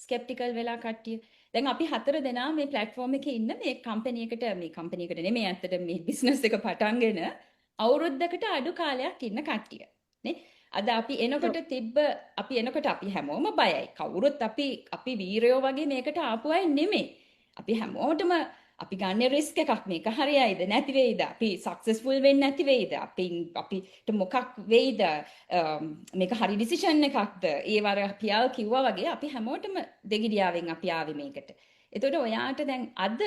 Speaker 1: ස්කෙප්ටිකල් වෙලා කට්ටිය. දැන් අපි 4 දෙනා මේ ප්ලැට්ෆෝම් එකේ ඉන්න මේ කම්පැනි එකට නෙමෙයි ඇත්තට මේ බිස්නස් එක පටන්ගෙන අවුරුද්දකට අඩු කාලයක් ඉන්න කට්ටිය. නේ? අද අපි එනකොට අපි හැමෝම බයයි. කවුරුත් අපි වීරයෝ වගේ මේකට ආපු අය නෙමෙයි. අපි හැමෝටම අපි ගන්න රිස්ක් එකක් මේක හරියයිද නැති වෙයිද අපි සක්සස්ෆුල් වෙන්නේ නැති වෙයිද අපිට මොකක් වෙයිද මේක හරි ඩිසිෂන් එකක්ද ඒ වර පියාව කිව්වා වගේ අපි හැමෝටම දෙගිඩියාවෙන් අපි ආවේ මේකට. එතකොට ඔයාට දැන් අද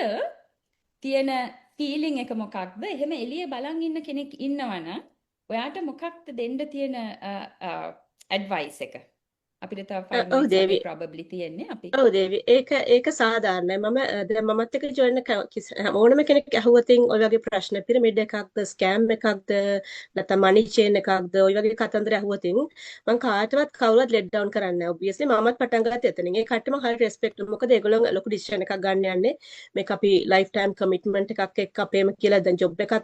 Speaker 1: තියෙන ෆීලිං එක මොකක්ද? එහෙම එළියේ බලන් ඉන්න කෙනෙක් ඉන්නවනම් ඔයාට මොකක්ද දෙන්න තියෙන ඇඩ්වයිස් එක? අපිට තව 5
Speaker 2: ඔව්
Speaker 1: minutes
Speaker 2: දේවි.
Speaker 1: වගේ probably තියෙන්නේ අපි.
Speaker 2: ඔව් දේවි. ඒක සාධාරණයි. දැන් මමත් එක්ක ජොයින් ඕනම කෙනෙක් ඇහුවතින් ඔය වගේ ප්‍රශ්න පිරමිඩ් එකක්ද ස්කෑම් එකක්ද නැත්නම් මනි චේන් එකක්ද ඔය වගේ කතන්දර ඇහුවතින් මම කාටවත් කවුරුවත් ලෙට් ඩවුන් කරන්නේ නැහැ. ඔබ්වියස්ලි මමත් පටන් ගත්තේ එතනින්. ඒ කට්ටිය මම හරි රෙස්පෙක්ට් කරනවා. මොකද ඒගොල්ලෝ ලොකු ඩිසිෂන් එකක් ගන්න යන්නේ. මේක අපි ලයිෆ් ටයිම් කමිට්මන්ට් එකක් එක්ක අපේම කියලා දැන් ජොබ් එකක්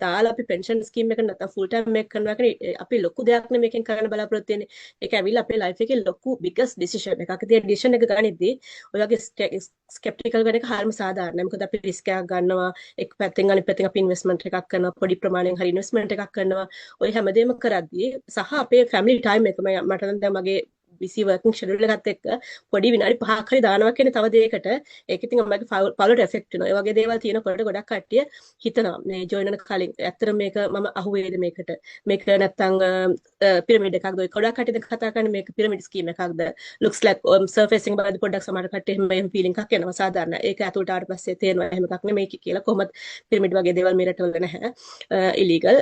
Speaker 2: දාලා අපි පෙන්ෂන් ස්කීම් එක නැත්නම් ෆුල් ටයිම් මේක කරනවා කියන්නේ අපි ලොකු දෙයක් නෙමෙයි මේකෙන් කරන්න බලාපොරොත්තු වෙන්නේ. ඒක ඇවිල්ලා අපේ ලයිෆ් එකේ ලොකු biggest decision එකක්. ඒ decision එක ගනිද්දී ඔය වගේ ස්කෙප්ටිකල් වෙන එක හරිම සාධාරණයි. මොකද අපි රිස්ක් එකක් ගන්නවා. එක් පැත්තෙන් අනිත් පැත්තෙන් අපි ඉන්වෙස්ට්මන්ට් එකක් කරනවා. පොඩි ප්‍රමාණයෙන් හරි ඉන්වෙස්ට්මන්ට් එකක් කරනවා. ඔය හැමදේම කරද්දී සහ අපේ ෆැමිලි ටයිම් එක මට නම් දැන් මගේ busy working schedule එකත් එක්ක පොඩි විනාඩි 5ක් හරි දානවා කියන්නේ තව දෙයකට ඒක ඉතින් මගේ පවුලට එෆෙක්ට් වෙනවා. ඒ වගේ දේවල් තියෙනකොට ගොඩක් කට්ටිය හිතනවා මේ ජොයින් වෙන කලින් ඇත්තට මේක මම අහුවේද මේකට. මේක නැත්තම් පිරමිඩ් එකක්ද? ඔය ගොඩක් කට්ටිය දැන් කතා කරන්නේ මේක පිරමිඩ් ස්කීම් එකක්ද? looks like surfacing බලද්දී පොඩ්ඩක් සමහර කට්ටිය එහෙම feeling එකක් එනවා සාධාරණයි. ඒක ඇතුළට ආවට පස්සේ තේරෙනවා එහෙම එකක් නෙමෙයි කියලා. කොහොමද පිරමිඩ් වගේ දේවල් මේ රටවල නැහැ. illegal.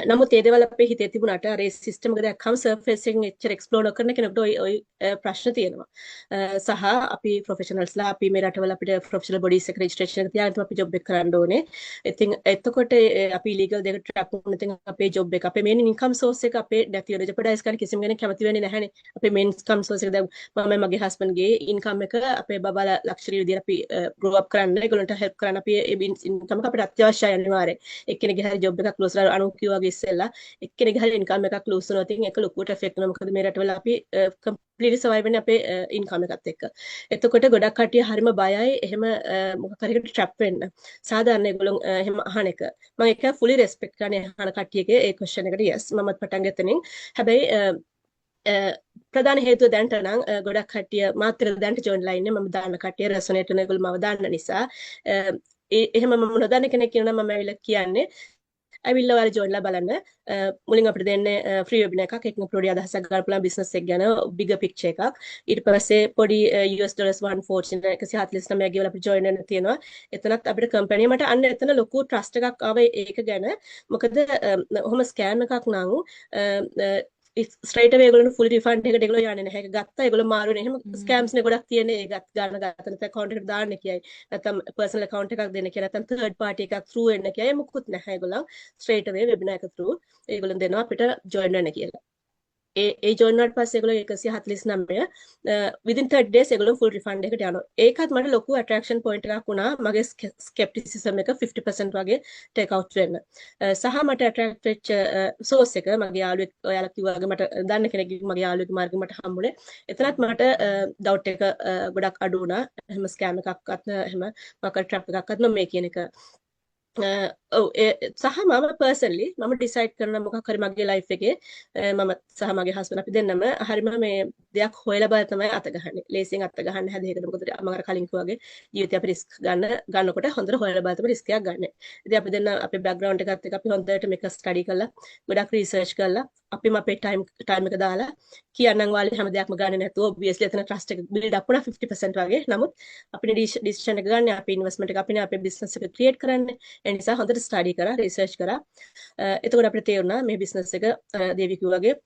Speaker 2: නමුත් ඒ දේවල් අපේ හිතේ තිබුණාට අර ඒ සිස්ටම් එක දැක්කම සර්ෆේසින් එච්චර එක්ස්ප්ලෝර් කරන කෙනෙකුට ওই ප්‍රශ්න තියෙනවා. සහ අපි ප්‍රොෆෙෂනල්ස්ලා අපි මේ රටවල අපිට ප්‍රොෆෙෂනල් බොඩීස් එක රෙජිස්ට්‍රේෂන් එක තියාගෙන අපි ජොබ් එක කරන්න ඕනේ. ඉතින් එතකොට අපි ඉලීගල් දෙකට ට්‍රැප් වුණොත් ඉතින් අපේ ජොබ් එක අපේ මේන් ඉන්කම් සෝස් එක අපේ නැති වෙන ජෙපඩයිස් කරන කිසිම කෙනෙක් කැමති වෙන්නේ නැහැනේ. අපේ මේන් ඉන්කම් සෝස් එක දැන් මම මගේ හස්බන්ඩ්ගේ ඉන්කම් එක අපේ බබාලා ලක්ෂරි විදියට අපි ග්‍රෝ අප් කරන්න ඒගොල්ලන්ට හෙල්ප් කරන්න අපි ඒ ඉන්කම් එක අපිට අත්‍යවශ්‍යයි අනිවාර්යයෙන්. එක්කෙනෙක්ගේ හරි ජොබ් එකක් ක්ලෝස් කරලා කිව්වාගේ ඉස්සෙල්ලා එක්කෙනෙක්ගේ හරි ඉන්කම් එකක් ලූස් වෙනවා. ඉතින් ඒක ලොකුවට එෆෙක්ට් වෙනවා. මොකද මේ රටවල අපි කම්ප්ලීට්ලි සර්වයිව් වෙන්නේ අපේ ඉන්කම් එකත් එක්ක. එතකොට ගොඩක් කට්ටිය හරිම බයයි එහෙම මොකක් හරි එකට ට්‍රැප් වෙන්න. සාමාන්‍ය ඒගොල්ලෝ එහෙම අහන එක. මම ඒක ෆුලි රෙස්පෙක්ට් කරන්නේ අහන කට්ටියගේ ඒ ක්වෙස්චන් එකට yes මමත් පටන් ගත්තනින්. හැබැයි ප්‍රධාන හේතුව දැන්ට නම් ගොඩක් කට්ටිය මාත්‍ර දැන්ට ජොයින් ලයින් එක මම දාන්න කට්ටිය රෙසොනේට් වෙන ඒගොල්ලෝ මම දාන්න නිසා එහෙම මම නොදන්න කෙනෙක් කියනවා මම ඇවිල්ලා කියන්නේ ඇවිල්ලා ඔයාලා ජොයින්ලා බලන්න මුලින් අපිට දෙන්නේ ෆ්‍රී වෙබිනාර් එකක් එකකින් පොඩි අදහසක් ගන්න පුළුවන් බිස්නස් එක ගැන බිගර් පික්චර් එකක් ඊට පස්සේ පොඩි US dollars 149 ගෙවලා අපිට ජොයින් වෙන්න තියෙනවා එතනත් අපිට කම්පැනි මට අන්න එතන ලොකු ට්‍රස්ට් එකක් ආවේ ඒක ගැන මොකද ඔහොම ස්කෑම් එකක් නම් ස්ට්‍රේට් අවේ ඒගොල්ලෝ ෆුල් රිෆන්ඩ් එකට ඒගොල්ලෝ යන්නේ නැහැ. ඒක ගත්තා ඒගොල්ලෝ මාරු වෙන. එහෙම ස්කෑම්ස් නේ ගොඩක් තියෙන්නේ. ඒ ගන්න නැත්නම් account එකට දාන්න කියයි. නැත්නම් personal account එකක් දෙන්න කියයි. නැත්නම් third party එකක් through වෙන්න කියයි. මොකුත් නැහැ ඒගොල්ලෝ. ස්ට්‍රේට් අවේ webinar එක through ඒගොල්ලෝ දෙනවා අපිට join වෙන්න කියලා. ඒ join වුණාට පස්සේ ඒගොල්ලෝ 149 within 30 days ඒගොල්ලෝ full refund එකට යනවා. ඒකත් මට ලොකු attraction point එකක් වුණා. මගේ skepticism එක 50% වගේ take out වෙන්න. සහ මට attract වෙච්ච source එක මගේ යාළුවෙක් ඔයාලා කිව්වා වගේ මට දන්න කෙනෙක් මගේ යාළුවෙක් මාර්ගෙ මට හම්බුනේ. එතනත් මට doubt එක ගොඩක් අඩු වුණා. එහෙම scam එකක්වත් එහෙම market trap එකක්වත් නොමේ කියන එක. ඔව් සහ මම පර්සනලි මම ඩිසයිඩ් කරන මොකක් හරි මගේ ලයිෆ් එකේ මම සහ මගේ හස්බන්ඩ් අපි දෙන්නම හරිම මේ දෙයක් හොයලා බලලා තමයි අත ගහන්නේ. ලේසියෙන් අත ගහන්න හැදෙහෙකට මොකද මම අර කලින් කිව්වාගේ ජීවිතේ අපි රිස්ක් ගන්නකොට හොඳට හොයලා බලලා තමයි රිස්ක් එකක් ගන්න. ඉතින් අපි දෙන්න අපේ බෑග්ග්‍රවුන්ඩ් එකත් එක්ක අපි හොඳට මේක ස්ටඩි කරලා ගොඩක් රිසර්ච් කරලා අපිම අපේ ටයිම් එක දාලා කියන්නම් වාලේ හැම දෙයක්ම ගන්න නැතුව ඔබ්වියස්ලි එතන ට්‍රස්ට් එක බිල්ඩ් අප් වුණා 50% වගේ. නමුත් අපේ ඩිසිෂන් එක ගන්න අපේ ඉන්වෙස්ට්මන්ට් එක අපේ බිස්නස් එක ක්‍රියේට් කරන්නේ. ඒ නිසා හොඳට ස්ටඩි කරා රිසර්ච් කරා එතකොට අපිට තේරුණා මේ බිස්නස් එක දේවි කිව්වාගේ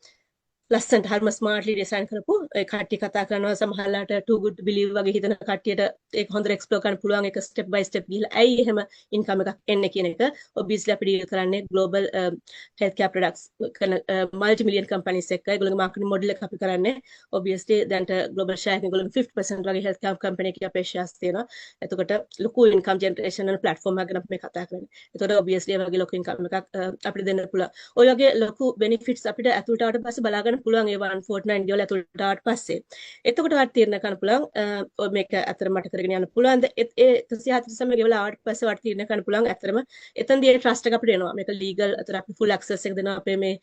Speaker 2: ලස්සනට හරිම ස්මාර්ට්ලි ඩිසයින් කරපු ඒ කට්ටිය කතා කරනවා සමහරලාට too good to believe වගේ හිතන කට්ටියට ඒක හොඳට එක්ස්ප්ලෝර් කරන්න පුළුවන් ඒක ස්ටෙප් බයි ස්ටෙප් ගිහලා ඇයි එහෙම ඉන්කම් එකක් එන්නේ කියන එක ඔබ්වියස්ලි අපි ඩීල් කරන්නේ ග්ලෝබල් හෙල්ත් කෙයාර් ප්‍රොඩක්ට්ස් කරන මල්ටි මිලියන් කම්පැනිස් එක්ක ඒගොල්ලෝගේ මාකටිං මොඩල් එක අපි කරන්නේ ඔබ්වියස්ලි දැන්ට ග්ලෝබල් ෂෙයාර් එකේ ඒගොල්ලෝගේ 50% වගේ හෙල්ත් කෙයාර් කම්පැනි එකේ අපේ ෂෙයාර්ස් තියෙනවා එතකොට ලොකු ඉන්කම් ජෙනරේෂන් වල ප්ලැට්ෆෝම් එකක් ගැන අපි මේ කතා කරන්නේ එතකොට ඔබ්වියස්ලි ඒ වගේ ලොකු ඉන්කම් එකක් අපිට දෙන්න පුළුවන් ඔය වගේ ලොකු බෙනිෆිට්ස් අපිට ඇතුළට ආවට පස්සේ බලාගෙන ගන්න පුළුවන් ඒ 149 ගෙවල ඇතුළට ආවට පස්සේ. එතකොට වාට තීරණය කරන්න පුළුවන් මේක අතර මට කරගෙන යන්න පුළුවන්ද? ඒ 149 ගෙවල ආවට පස්සේ වාට තීරණය කරන්න පුළුවන් ඇත්තටම එතනදී ඒ ට්‍රස්ට් එක අපිට එනවා. මේක ලීගල් අතර අපි ෆුල් ඇක්සස් එක දෙනවා අපේ මේ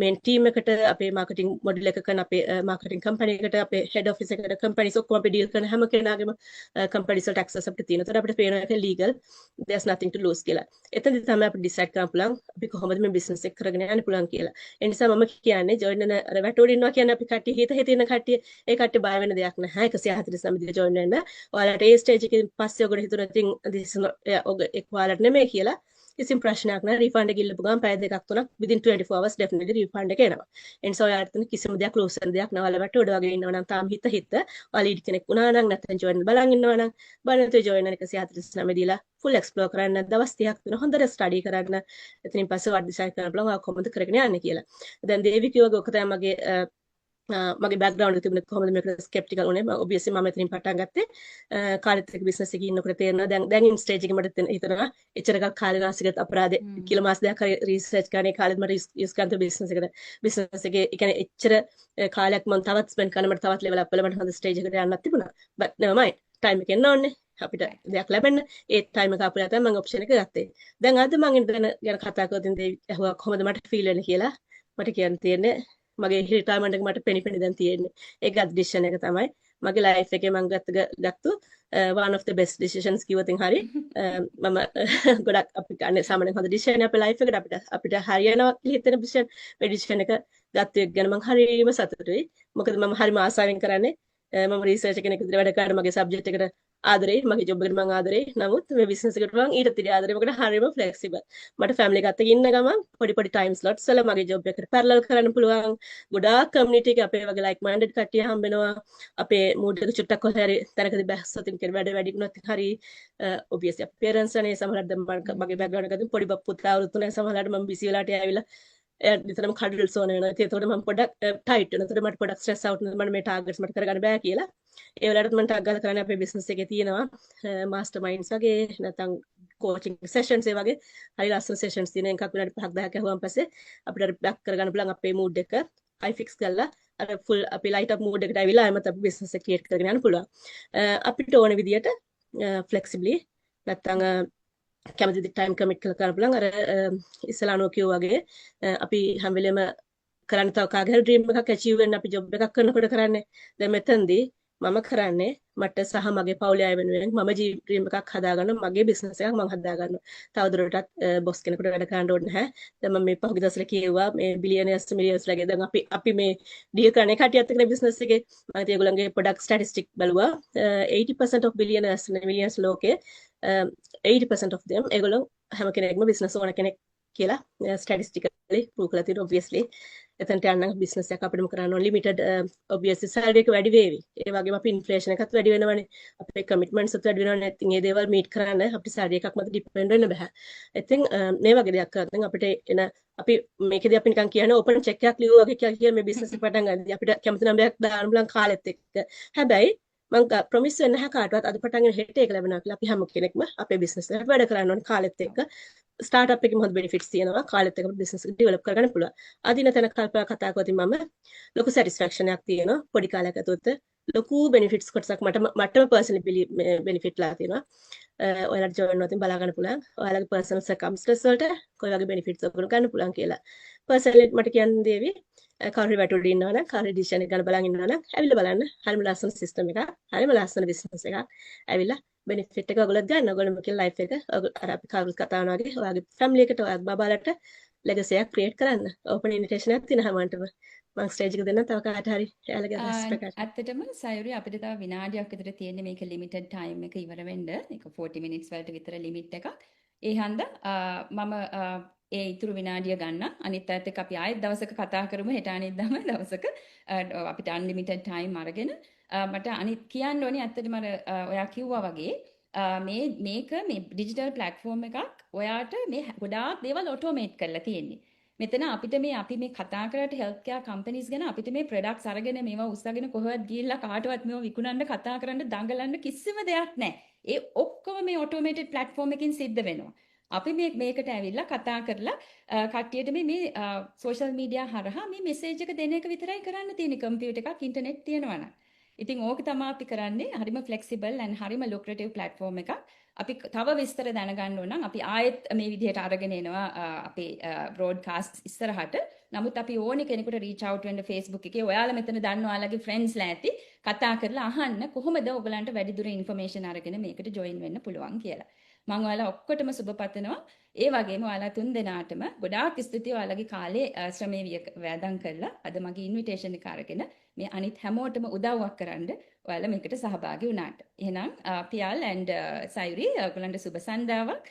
Speaker 2: මේන් ටීම් එකට, අපේ මාකටිං මොඩල් එක කරන අපේ මාකටිං කම්පැනි එකට, අපේ හෙඩ් ඔෆිස් එකට, කම්පැනිස් ඔක්කොම අපි ඩීල් කරන හැම කෙනාගේම කම්පැනිස් වලට ඇක්සස් අපිට තියෙනවා. ඒතර අපිට පේනවා ඒක legal, there's nothing to lose කියලා. එතනදී තමයි අපි ඩිසයිඩ් කරන්න පුළුවන් අපි කොහොමද මේ බිස්නස් එක කරගෙන යන්න පුළුවන් කියලා. ඒ නිසා මම කියන්නේ ජොයින් වෙන අර වැටෝඩ ඉන්නවා කියන්නේ අපි කට්ටිය හිත ඉන්න කට්ටිය ඒ කට්ටිය බය වෙන දෙයක් නැහැ. 149 දී ජොයින් වෙන්න. ඔයාලට ඒ ස්ටේජ් එකකින් පස්සේ ඔයගොල්ලෝ හිතුණා ඉතින් this ඔයගොල්ලෝ ඔයාලට නෙමෙයි කියලා. කිසිම ප්‍රශ්නයක් නැහැ. රිෆන්ඩ් එක ඉල්ලපු ගමන් පැය දෙකක් තුනක් within 24 hours definitely රිෆන්ඩ් එක එනවා. ඒ නිසා ඔයාලට කිසිම දෙයක් ලූස් වෙන දෙයක් නැහැ. ඔයාලා වැටෝඩ වගේ ඉන්නවා නම් තාම හිත ඔයාලා ලීඩ් කෙනෙක් වුණා නම් නැත්නම් ජොයින් බලන් ඉන්නවා නම් බලන්න ජොයින් වෙන 149 දීලා ෆුල් එක්ස්ප්ලෝර් කරන්න දවස් 30ක් තුන හොඳට ස්ටඩි කරන්න. එතනින් පස්සේ වාට ඩිසයිඩ් කරන්න බලන්න ඔයා කොහොමද කරගෙන යන්නේ කියලා. දැන් දේවි කිව්වගේ ඔක තමයි මගේ බෑග්ග්‍රවුන්ඩ් එක තිබුණේ කොහොමද මේකට ස්කෙප්ටිකල් උනේ. ඔබ්වියස්ලි මම එතනින් පටන් ගත්තේ කාලෙත් එක්ක බිස්නස් එකේ ඉන්නකොට තේරෙනවා දැන් ඉන් ස්ටේජ් එකේ මට හිතෙනවා එච්චර එකක් කාලේ නාසිකත් අපරාධේ කියලා මාස දෙකක් හරි රිසර්ච් කරන්නේ කාලෙත් මට යූස් කරන්න බිස්නස් එකේ ඒ කියන්නේ එච්චර කාලයක් මම තවත් ස්පෙන්ඩ් කරන්න මට තවත් ලෙවල් අප් වෙලා මට හොඳ ස්ටේජ් එකකට යන්නත් තිබුණා. but never mind ටයිම් එක එන්න ඕනේ අපිට දෙයක් ලැබෙන්න. ඒ ටයිම් එක අපිට තමයි මම ඔප්ෂන් එක ගත්තේ. දැන් අද මම ගැන කතා කරද්දී දෙවි ඇහුවා කොහොමද මට ෆීල් වෙන්නේ කියලා. මට කියන්න තියෙන්නේ මගේ රිටයර්මන්ට් එක මට පෙනි දැන් තියෙන්නේ. ඒක ගත් ඩිසිෂන් එක තමයි මගේ ලයිෆ් එකේ මම ගත්තු one of the best decisions කිව්වොතින් හරි. මම ගොඩක් අපිට අනේ සාමාන්‍යයෙන් හොඳ ඩිසිෂන් අපේ ලයිෆ් එකට අපිට හරියනවා කියලා හිතෙන ඩිසිෂන්. මේ ඩිසිෂන් එක ගත්ත එක ගැන මම හරිම සතුටුයි. මොකද මම හරිම ආසාවෙන් කරන්නේ. මම රිසර්ච් කෙනෙක් විදිහට වැඩ කරන මගේ සබ්ජෙක්ට් එකට ආදරේ, මගේ ජොබ් එකට මම ආදරේ. නමුත් මේ බිස්නස් එකට මම ඊටත් ඉතින් ආදරේ. මොකද හරියම ෆ්ලෙක්සිබල්. මට ෆැමිලි එකත් එක්ක ඉන්න ගමන් පොඩි ටයිම් ස්ලොට්ස් වල මගේ ජොබ් එකට පැරලල් කරන්න පුළුවන්. ගොඩාක් කමියුනිටි එක අපේ වගේ ලයික් මයින්ඩඩ් කට්ටිය හම්බ වෙනවා. අපේ මූඩ් එක චුට්ටක් කොහේ හරි තැනකදී බැස්සොත් ඉතින් වැඩි වුණොත් හරි ඔබ්වියස්ලි අපේ පේරන්ට්ස් අනේ සමහරවිට දැන් මගේ බෑග්ග්‍රවුන්ඩ් එකකින් පොඩි පුතා අවුරුදු 3 සමහරවිට මම බිසි වෙලාට ඇවිල්ලා එයාට නිතරම කඩල්ස් ඕන වෙනවා. ඒකට මම පොඩක් ටයිට් වෙනවා. ඒකට මට පොඩක් ස්ට්‍රෙස් අවුට් වෙනවා. මම මේ ටාගට්ස් මට කරගන්න බෑ කියලා. ඒ වෙලාවට මම ටක් ගාලා කරන්නේ අපේ බිස්නස් එකේ තියෙනවා මාස්ටර් මයින්ඩ්ස් වගේ නැත්නම් කෝචින් සෙෂන්ස් ඒ වගේ හරි ලස්සන සෙෂන්ස් තියෙන එකක් විනාඩි 5ක් 10ක් ඇහුවාන් පස්සේ අපිට බෑක් කරගන්න පුළුවන් අපේ මූඩ් එක හයි ෆික්ස් කරලා අර ෆුල් අපේ ලයිට් අප් මූඩ් එකට ඇවිල්ලා එමත් අපි බිස්නස් එක ක්‍රියේට් කරගෙන යන්න පුළුවන්. අපිට ඕන විදියට ෆ්ලෙක්සිබ්ලි නැත්නම් කැමති ටයිම් කමිට් කරලා කරන්න පුළුවන්. අර ඉස්සලානෝ කිව්වා වගේ අපි හැම වෙලෙම කරන්න තව කාගේ හරි ඩ්‍රීම් එකක් ඇචීව් වෙන්න අපි ජොබ් එකක් කරනකොට කරන්නේ. දැන් මෙතනදී මම කරන්නේ මට සහ මගේ පවුලේ අය වෙනුවෙන් මම ඩ්‍රීම් එකක් හදාගන්න මගේ බිස්නස් එකක් මම හදාගන්නවා. තවදුරටත් බොස් කෙනෙකුට වැඩ කරන්න ඕනේ නැහැ. දැන් මම මේ පහුගිය දවස්වල කියෙව්වා මේ බිලියනර්ස් මිලියනර්ස් ලගේ දැන් අපි මේ ඩීල් කරන්නේ කටියත් එක්ක බිස්නස් එකේ මම ඉතින් ඒගොල්ලන්ගේ product statistic බලුවා 80% of billionaires millions ලෝකේ 80% of them ඒගොල්ලෝ හැම කෙනෙක්ම බිස්නස් ඕන කෙනෙක් කියලා ස්ටැටිස්ටිකලි ප්‍රූව් කරලා තියෙනවා ඔබ්වියස්ලි. එතනට යන්න බිස්නස් එකක් අපිටම කරන්න ඕන ලිමිටඩ් ඔබ්වියස්ලි සැලරි එක වැඩි වේවි. ඒ වගේම අපි ඉන්ෆ්ලේෂන් එකත් වැඩි වෙනවනේ. අපේ කමිට්මන්ට්ස් උත් වැඩි වෙනවනේ. ඉතින් මේ දේවල් මීට් කරන්න අපිට සැලරි එකක් මත ඩිපෙන්ඩ් වෙන්න බෑ. ඉතින් මේ වගේ දෙයක් කරද්දී අපිට එන අපි මේකදී අපි නිකන් කියන්නේ ඕපන් චෙක් එකක් ලියුවා වගේ කියලා මේ බිස්නස් එක පටන් ගන්නදී අපිට කැමති නම්බරයක් දාන්න බලන් කාලෙත් එක්ක. හැබැයි මම ප්‍රොමිස් වෙන්නේ නැහැ කාටවත් අද පටන් ගෙන හෙට ඒක ලැබෙනවා කියලා. අපි හැම කෙනෙක්ම අපේ බිස්නස් එකට වැඩ කරන්න ඕනේ කාලෙත් එක්ක. ස්ටාර්ට්අප් එකේ මොහොත බෙනිෆිට්ස් තියෙනවා කාලෙත් එක්ක බිස්නස් එක ඩෙවලොප් කරගන්න පුළුවන්. අදින තැන කතා කරද්දී මම ලොකු සැටිස්ෆැක්ෂන් එකක් තියෙනවා. පොඩි කාලයක් ඇතුළත ලොකු බෙනිෆිට්ස් කොටසක් මටම පර්සනලි බෙනිෆිට්ලා තියෙනවා. ඔයාලට ජොයින් වෙනවා බලා ගන්න පුළුවන්. ඔයාලගේ පර්සනල් සර්කම්ස්ටන්ස් වලට කොයි වගේ බෙනිෆිට්ස් ඔක්කොම ගන්න පුළුවන් කියලා. පර්සනලි මට කියන්න දේවි කවුරු වැටුඩ ඉන්නවනම් කවුරු ඩිසිෂන් එක ගන්න බලන් ඉන්නවනම් ඇවිල්ලා බලන්න. හරිම ලස්සන සිස්ටම් එකක්. හරිම ලස්සන බිස්නස් එකක්. ඇවිල්ලා බෙනිෆිට් එක ඔයගොල්ලෝත් ගන්න. ඔයගොල්ලෝ මොකද ලයිෆ් එක අර අපි කවුරුත් කතා කරනවා වගේ ඔයාගේ ෆැමිලි එකට ඔයාගේ බබාලට ලෙගසි එකක් ක්‍රියේට් කරන්න. ඕපන් ඉන්විටේෂන් එකක් තියෙන හැමෝටම. මම ස්ටේජ් එක දෙන්න තව කාට හරි එයාලගේ අදහස් ප්‍රකාශ.
Speaker 1: ඇත්තටම සයුරි අපිට තව විනාඩියක් විතර තියෙන්නේ මේක ලිමිටඩ් ටයිම් එක ඉවර වෙන්න. ඒක 40 මිනිත්ස් වලට විතර ලිමිට් එකක්. ඒ හන්දා මම ඒ ඉතුරු විනාඩිය ගන්න. අනිත් අයත් එක්ක අපි ආයෙත් දවසක කතා කරමු. හෙට අනිද්දාම දවසක අපිට අන්ලිමිටඩ් ටයිම් අරගෙන මට අනිත් කියන්න ඕනේ ඇත්තටම අර ඔයා කිව්වා වගේ මේක මේ ඩිජිටල් ප්ලැට්ෆෝම් එකක් ඔයාට මේ ගොඩාක් දේවල් ඔටෝමේට් කරලා තියෙන්නේ. මෙතන අපිට අපි මේ කතා කරලා හෙල්ත් කෙයාර් කම්පැනිස් ගැන අපිට මේ ප්‍රොඩක්ට්ස් අරගෙන මේවා උස්සගෙන කොහෙවත් ගිහිල්ලා කාටවත් මේවා විකුණන්න කතා කරන්න දඟලන්න කිසිම දෙයක් නැහැ. ඒ ඔක්කොම මේ ඔටෝමේටඩ් ප්ලැට්ෆෝම් එකකින් සිද්ධ වෙනවා. අපි මේකට ඇවිල්ලා කතා කරලා කට්ටියට මේ සෝෂල් මීඩියා හරහා මේ මෙසේජ් එක දෙන එක විතරයි කරන්න තියෙන්නේ කම්පියුටර් එකක් ඉන්ටර්නෙට් තියෙනවා නම්. ඉතින් ඕක තමයි අපි කරන්නේ හරිම ෆ්ලෙක්සිබල් and හරිම ලුක්‍රටිව් ප්ලැට්ෆෝම් එකක්. අපි තව විස්තර දැනගන්න ඕන නම් අපි ආයෙත් මේ විදිහට අරගෙන එනවා අපේ බ්‍රෝඩ්කාස්ට් ඉස්සරහට. නමුත් අපි ඕනේ කෙනෙකුට රීච් අවුට් වෙන්න Facebook එකේ ඔයාලා මෙතන දන්න ඔයාලගේ ෆ්‍රෙන්ඩ්ස්ලා ඇති කතා කරලා අහන්න කොහොමද ඔයගලන්ට වැඩිදුර ඉන්ෆර්මේෂන් අරගෙන මේකට ජොයින් වෙන්න පුළුවන් කියලා. මම ඔයාලා ඔක්කොටම සුබ පතනවා. ඒ වගේම ඔයාලා තුන් දෙනාටම ගොඩාක් ස්තුතියි ඔයාලගේ කාලේ ශ්‍රමයේ වැදම් කරලා අද මගේ ඉන්විටේෂන් එක අරගෙන මේ අනිත් හැමෝටම උදව්වක් කරන්න ඔයාලා මේකට සහභාගී වුණාට. එහෙනම් පියල් and සයුරි ඔයගලන්ට සුබ සන්දාවක්.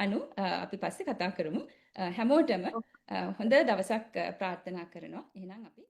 Speaker 1: අනු අපි පස්සේ කතා කරමු. හැමෝටම හොඳ දවසක් ප්‍රාර්ථනා කරනවා. එහෙනම් අපි